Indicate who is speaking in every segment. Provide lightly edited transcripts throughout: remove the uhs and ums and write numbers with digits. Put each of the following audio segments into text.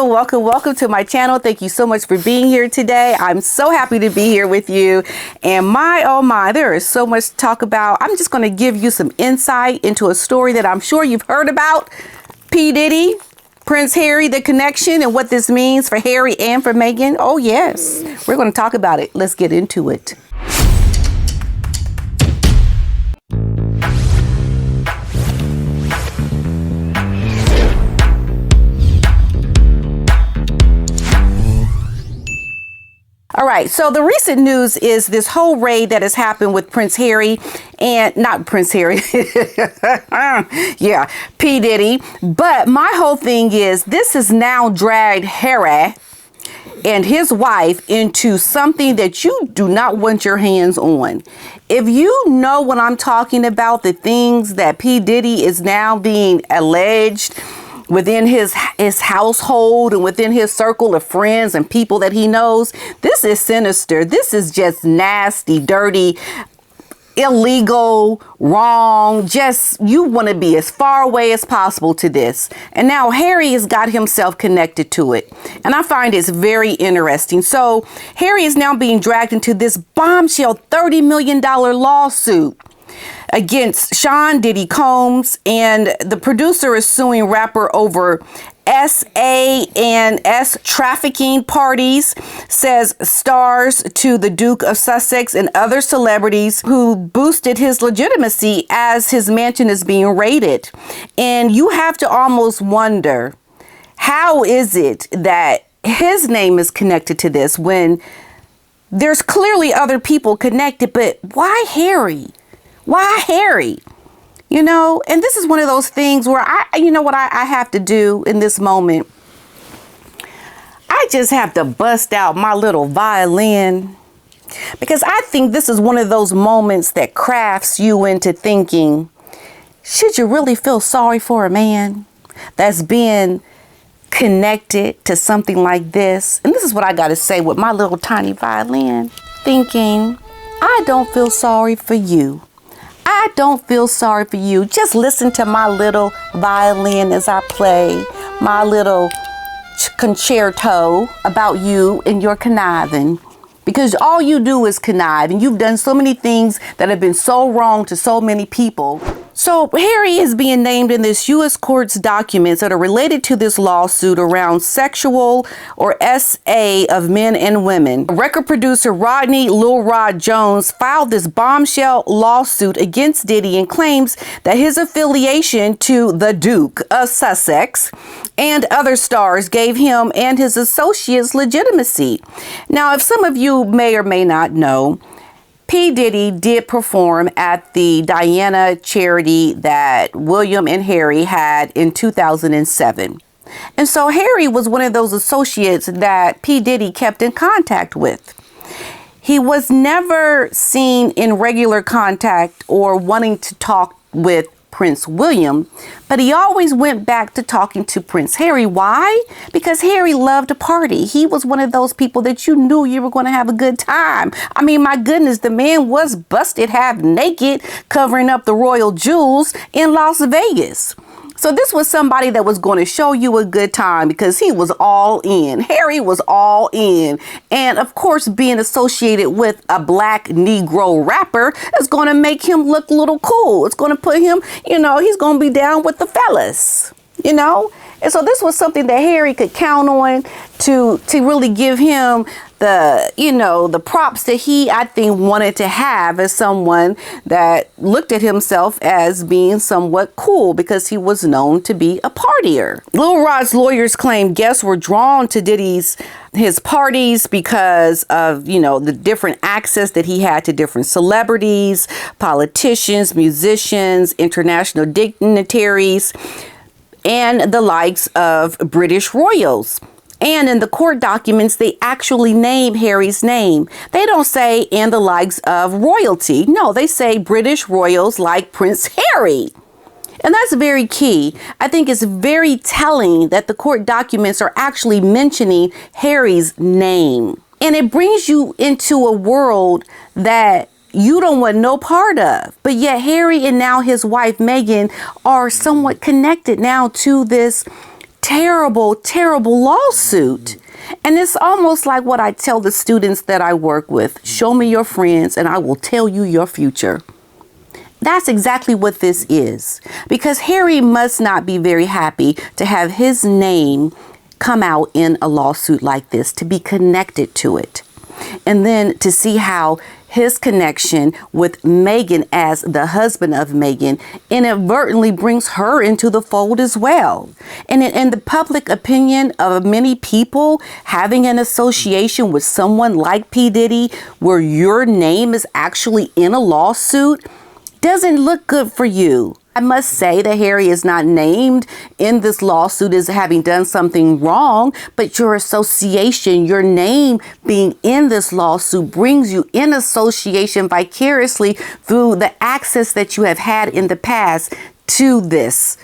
Speaker 1: Welcome to my channel. Thank you so much for being here today. I'm so happy to be here with you. And oh my, there is so much to talk about. I'm just going to give you some insight into a story that I'm sure you've heard about. P Diddy, Prince Harry, the connection, and what this means for Harry and for Meghan. Oh yes, we're going to talk about it. Let's get into it. All right, so the recent news is this whole raid that has happened with Prince Harry and not Prince Harry. Yeah, P Diddy. But my whole thing is this has now dragged Harry and his wife into something that you do not want your hands on. If you know what I'm talking about, the things that P Diddy is now being alleged within his household and within his circle of friends and people that he knows, this is sinister. This is just nasty, dirty, illegal, wrong. Just, you want to be as far away as possible to this. And now Harry has got himself connected to it. And I find it's very interesting. So Harry is now being dragged into this bombshell $30 million lawsuit against Sean Diddy Combs, and the producer is suing rapper over S.A.N.S. trafficking parties, says stars to the Duke of Sussex and other celebrities who boosted his legitimacy as his mansion is being raided. And you have to almost wonder, how is it that his name is connected to this when there's clearly other people connected, but why Harry? Why Harry? You know, and this is one of those things where I have to do in this moment. I just have to bust out my little violin, because I think this is one of those moments that crafts you into thinking, should you really feel sorry for a man that's being connected to something like this? And this is what I got to say with my little tiny violin, thinking, I don't feel sorry for you. I don't feel sorry for you. Just listen to my little violin as I play my little concerto about you and your conniving. Because all you do is connive, and you've done so many things that have been so wrong to so many people. So Harry is being named in this U.S. court's documents that are related to this lawsuit around sexual or SA of men and women. Record producer Rodney Lil Rod Jones filed this bombshell lawsuit against Diddy and claims that his affiliation to the Duke of Sussex and other stars gave him and his associates legitimacy. Now, if some of you may or may not know, P. Diddy did perform at the Diana charity that William and Harry had in 2007. And so Harry was one of those associates that P. Diddy kept in contact with. He was never seen in regular contact or wanting to talk with Prince William, but he always went back to talking to Prince Harry. Why? Because Harry loved to party. He was one of those people that you knew you were going to have a good time. I mean, my goodness, the man was busted half naked, covering up the royal jewels in Las Vegas. So this was somebody that was going to show you a good time because he was all in. Harry was all in. And of course, being associated with a black Negro rapper is going to make him look a little cool. It's going to put him, he's going to be down with the fellas, And so this was something that Harry could count on to really give him the props that he, I think, wanted to have as someone that looked at himself as being somewhat cool because he was known to be a partier. Lil Rod's lawyers claim guests were drawn to his parties because of, the different access that he had to different celebrities, politicians, musicians, international dignitaries, and the likes of British royals. And in the court documents, they actually name Harry's name. They don't say and the likes of royalty. No, they say British royals like Prince Harry. And that's very key. I think it's very telling that the court documents are actually mentioning Harry's name. And it brings you into a world that you don't want no part of. But yet Harry and now his wife Meghan are somewhat connected now to this terrible, terrible lawsuit. And it's almost like what I tell the students that I work with. Show me your friends and I will tell you your future. That's exactly what this is. Because Harry must not be very happy to have his name come out in a lawsuit like this, to be connected to it. And then to see how his connection with Meghan as the husband of Meghan inadvertently brings her into the fold as well. And in the public opinion of many people, having an association with someone like P Diddy, where your name is actually in a lawsuit, doesn't look good for you. I must say that Harry is not named in this lawsuit as having done something wrong, but your association, your name being in this lawsuit brings you in association vicariously through the access that you have had in the past to this.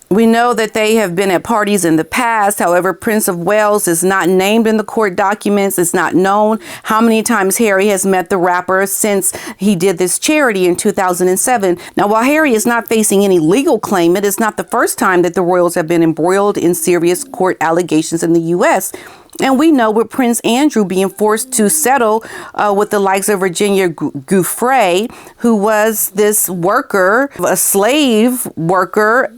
Speaker 1: We know that they have been at parties in the past. However, Prince of Wales is not named in the court documents. It's not known how many times Harry has met the rapper since he did this charity in 2007. Now, while Harry is not facing any legal claim, it is not the first time that the royals have been embroiled in serious court allegations in the U.S. And we know with Prince Andrew being forced to settle with the likes of Virginia Giuffre, who was this worker, a slave worker,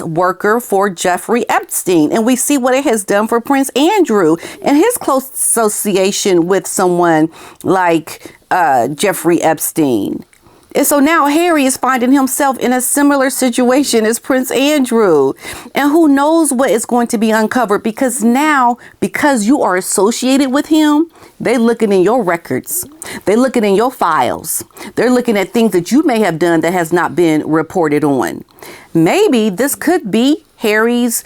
Speaker 1: worker for Jeffrey Epstein. And we see what it has done for Prince Andrew and his close association with someone like Jeffrey Epstein. And so now Harry is finding himself in a similar situation as Prince Andrew. And who knows what is going to be uncovered, because now, because you are associated with him, they're looking in your records. They're looking in your files. They're looking at things that you may have done that has not been reported on. Maybe this could be Harry's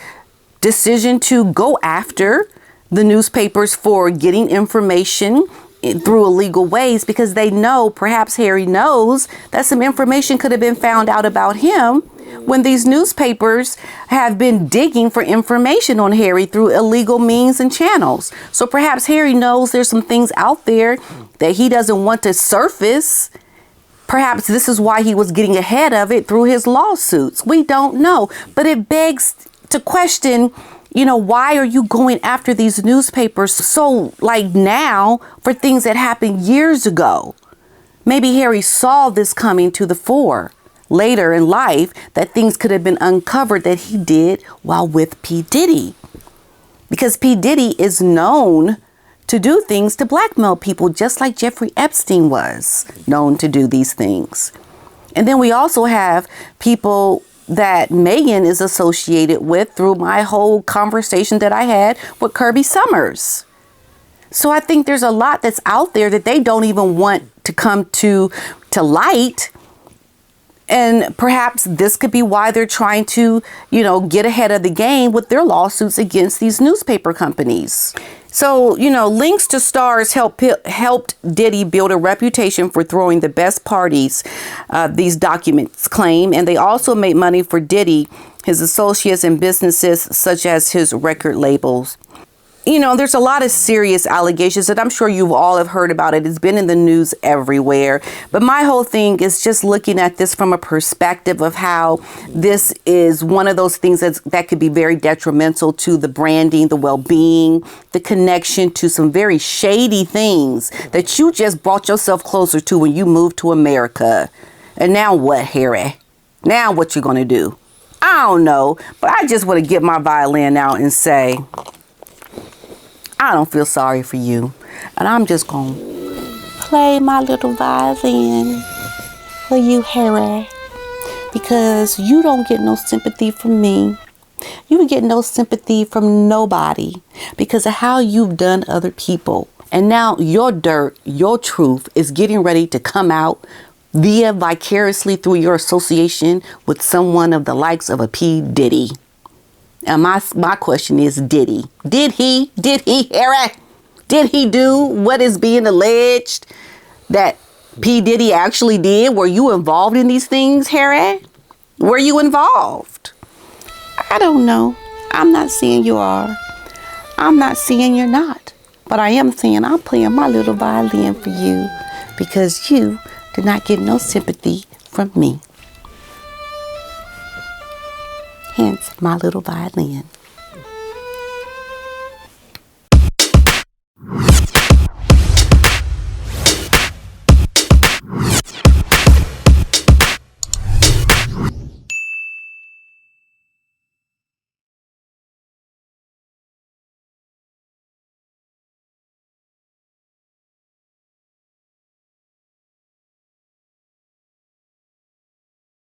Speaker 1: decision to go after the newspapers for getting information through illegal ways, because they know, perhaps Harry knows, that some information could have been found out about him when these newspapers have been digging for information on Harry through illegal means and channels. So perhaps Harry knows there's some things out there that he doesn't want to surface. Perhaps this is why he was getting ahead of it through his lawsuits. We don't know. But it begs to question, why are you going after these newspapers so now for things that happened years ago? Maybe Harry saw this coming to the fore later in life, that things could have been uncovered that he did while with P Diddy. Because P Diddy is known to do things to blackmail people, just like Jeffrey Epstein was known to do these things. And then we also have people that Meghan is associated with through my whole conversation that I had with Kirby Summers. So I think there's a lot that's out there that they don't even want to come to light. And perhaps this could be why they're trying to, get ahead of the game with their lawsuits against these newspaper companies. So, links to stars helped Diddy build a reputation for throwing the best parties, these documents claim. And they also made money for Diddy, his associates, and businesses such as his record labels. There's a lot of serious allegations that I'm sure you all have heard about it. It's been in the news everywhere. But my whole thing is just looking at this from a perspective of how this is one of those things that could be very detrimental to the branding, the well-being, the connection to some very shady things that you just brought yourself closer to when you moved to America. And now what, Harry? Now what you going to do? I don't know. But I just want to get my violin out and say, I don't feel sorry for you. And I'm just going to play my little violin for you, Harry. Because you don't get no sympathy from me. You get no sympathy from nobody because of how you've done other people. And now your dirt, your truth is getting ready to come out vicariously through your association with someone of the likes of a P Diddy. And my question is, did he, Harry? Did he do what is being alleged that P Diddy actually did? Were you involved in these things, Harry? Were you involved? I don't know. I'm not saying you are. I'm not saying you're not. But I am saying I'm playing my little violin for you because you did not get no sympathy from me. Hence my little violin.